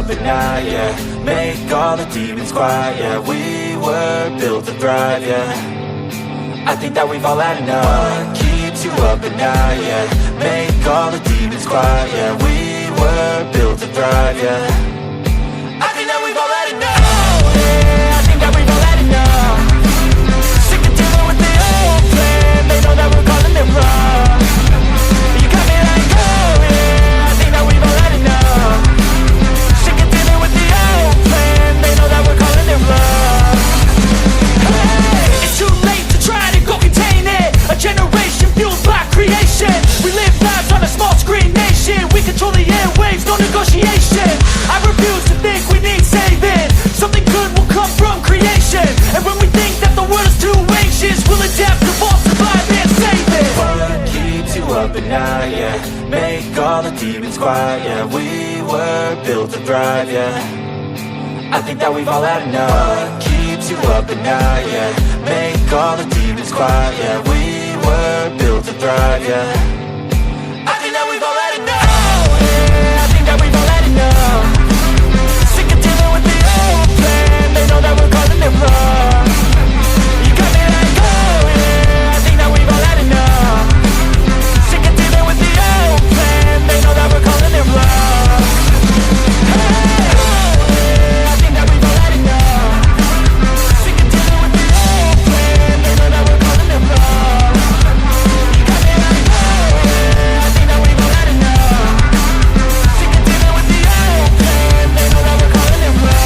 up at night, yeah. Make all the demons quiet, yeah. We were built to thrive, yeah. I think that we've all had enough. What keeps you up at night, yeah. Make all the demons quiet, yeah. We were built to thrive, yeah. I think that we've all had enough. Yeah, I think that we've all had enough. Sick of dealing with the old plan. They know that we're calling it wrong. You got me like, oh yeah, I think that we've all had enough. Sick of dealing with the old plan. They know that we're calling it wrong. Hey, it's too late to try to go contain it. A generation fueled by creation. We live lives on a small screen nation. We control the airwaves, no negotiation. I refuse to think we need saving. Something good will come from creation. And when we think that the world is too anxious, we'll adapt, evolve, survive and save it. What keeps you up at night, yeah. Make all the demons quiet, yeah. We were built to thrive, yeah. I think that we've all had enough. What keeps you up at night, yeah. Make all the demons quiet, yeah. We were built to thrive, yeah. I think that we've all had enough. Yeah, I think that we've all had enough. Sick of dealing with the old plan. They know that we're calling it wrong. You got me like, oh yeah, I think that we've all had enough. Sick of dealing with the old plan. They know that we're calling it wrong. Hey, oh yeah, I think that we've all had enough. Sick of dealing with the old plan. They know that we're calling it wrong. You got me like, oh yeah, I think that we've all had enough. Sick of dealing with the old plan. They know that we're calling it wrong.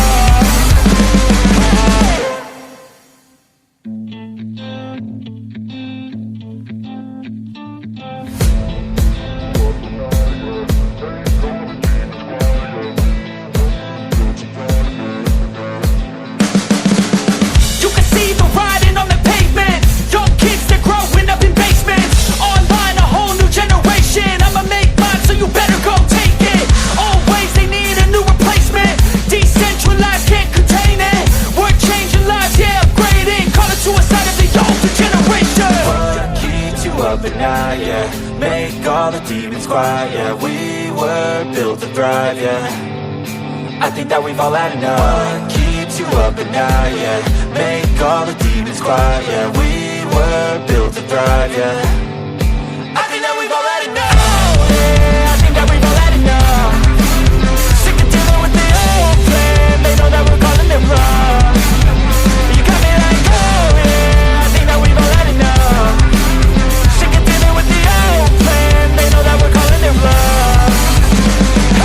You can see the riding on the pavement. Young kids, they're growing up in basements. Online, a whole new generation. I'ma make mine, so you better go take it. Always, they need a new replacement. Decentralized, can't contain it. We're changing lives, yeah, upgrading. Call it suicide of the older generation. What keeps you up at night, yeah. Make all the demons quiet, yeah. We were built to thrive, yeah. I think that we've all had enough. What keeps you up at night, yeah. Make all the demons quiet, yeah. We were built to thrive, yeah. I think that we've all had enough. Yeah, I think that we've all had enough. Sick of dealing with the old plan. They know that we're calling it wrong. You got me like, oh yeah, I think that we've all had enough. Sick of dealing with the old plan. They know that we're calling it wrong.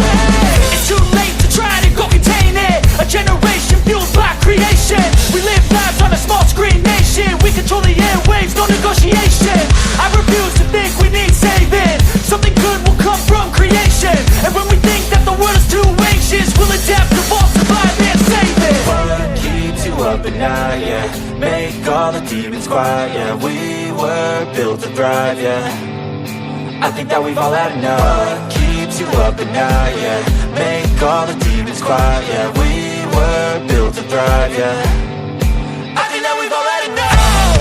Hey, it's too late to try to go contain it. A generation fueled by creation. We live lives on a small screen nation. We control the airwaves, no negotiation. I refuse to think we need saving. Something good will come from creation. And when we think that the world is too anxious, we'll adapt, evolve, survive and save it. What keeps you up at night, yeah. Make all the demons quiet, yeah. We were built to thrive, yeah. I think that we've all had enough. What keeps you up at night, yeah. Make all the demons quiet, yeah. We were built to thrive, yeah. I think that we've all had enough.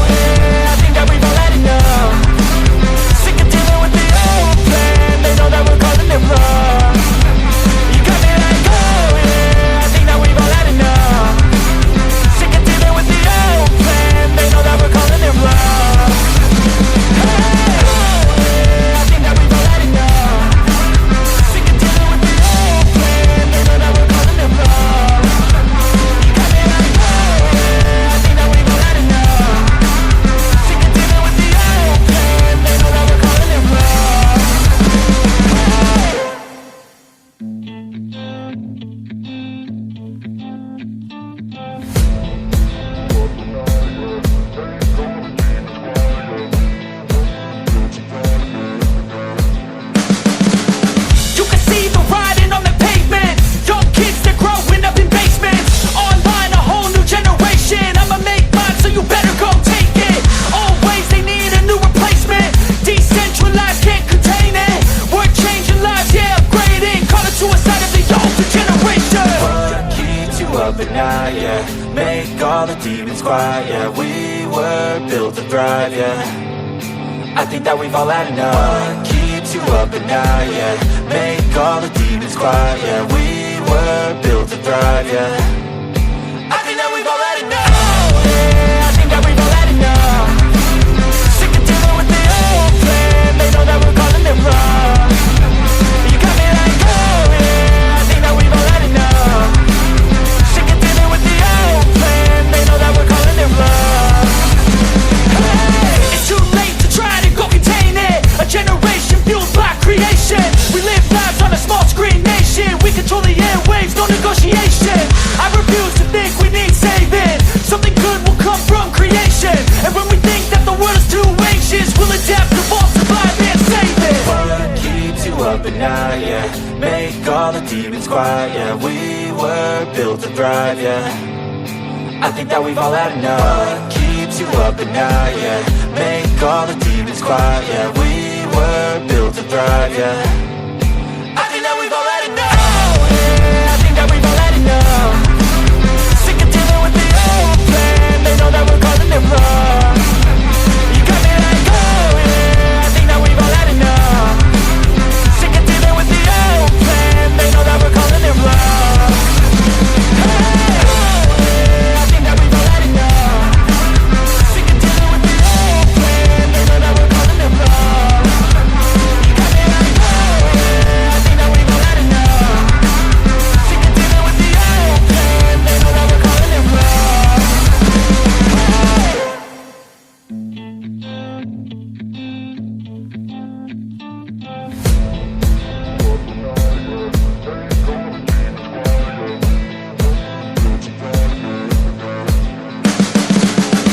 Yeah, I think that we've all had enough. Sick of dealing with the old plan. They know that we're calling it wrong. You got me like, oh yeah, I think that we've all had enough. Sick of dealing with the old plan. They know that we're calling it wrong. Hey, oh yeah, I think that we've all had enough. Sick of dealing with the old plan. They know that we're calling it wrong. You got me like, oh yeah, I think that we've all had enough. Sick of dealing with the old plan. They know that we're calling it wrong. You can see the riding on the pavement. Young kids, they're growing up in basements. Online, a whole new generation. I'ma make mine, so you better go take it. Always, they need a new replacement. Decentralized, can't contain it. We're changing lives, yeah, upgrading. Call it suicide of the older generation. What keeps you up at night, yeah. Make all the demons quiet, yeah. We were built to thrive, yeah. I think that we've all had enough. What keeps you up at night, yeah. Make all the demons quiet, yeah. We were built to thrive, yeah. I think that we've all had enough, yeah, I think that we've all had enough. Sick of dealing with the old plan, they know that we're calling it bluff. You got me like, oh yeah, I think that we've all had enough. Sick of dealing with the old plan, they know that we're calling it bluff. Hey, it's too late to try to go contain it. A generation fueled by creation. We live lives on a small screen nation. We control the airwaves, no negotiation. I refuse to think we need saving. Something good will come from creation. And when we think that the world is too anxious, we'll adapt, evolve, survive and save it. What keeps you up at night, yeah? Make all the demons quiet, yeah. We were built to thrive, yeah. I think that we've all had enough. What keeps you up at night, yeah? Make all the demons quiet, yeah. We were built to thrive, yeah. I think that we've all had enough, yeah. I think that we've all had enough. Sick of dealing with the old plan, they know that we're calling it bluff.